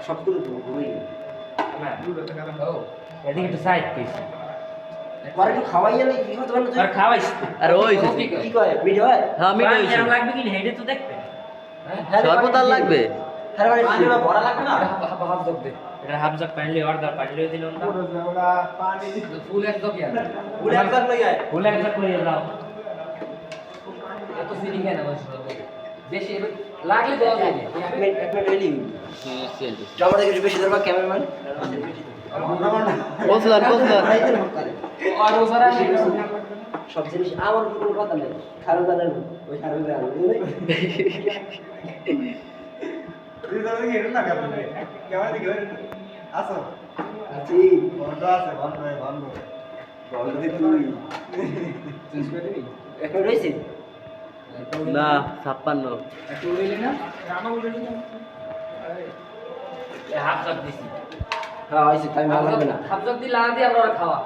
সব করে দেবো ঘুরে না এদিকে একটু সাইড কইছি পরে একটু খাওয়াই গেলে কি হতে পারে আর খাওয়াইস আর ওই কি কয় মিঠে হয় হ্যাঁ মিটে হইছে লাগবে কি হেডে তো দেখবে শরবত আর লাগবে হ্যাঁ মানে পানি ভরা লাগবে না হাফ জগ দে এটা হাফ জগ পাইলে অর্ডার পাইলে দিলাম না ফুল এক জগ ইয়ার ফুল এক জগ লই আয় ফুল এক জগ লইয়া যাও এত সিটি কেন বেশি লাগলে দেওয়া যায় না এক মিনিট রেডি টমেটো কিছু বেশি ধরবা ক্যামেরাম্যান বসলার আর ওসারা সব জিনিস আমার কোনো কথা নেই খারো দানের ওই খারো দান আছি এখন রয়েছে না 56 একটু লইলে না হাফ জগ দিছি হ্যাঁ হয়েছে টাইম ভালো লাগবে না হাফ জগ দিয়ে লাগা দিয়ে আমরা খাওয়া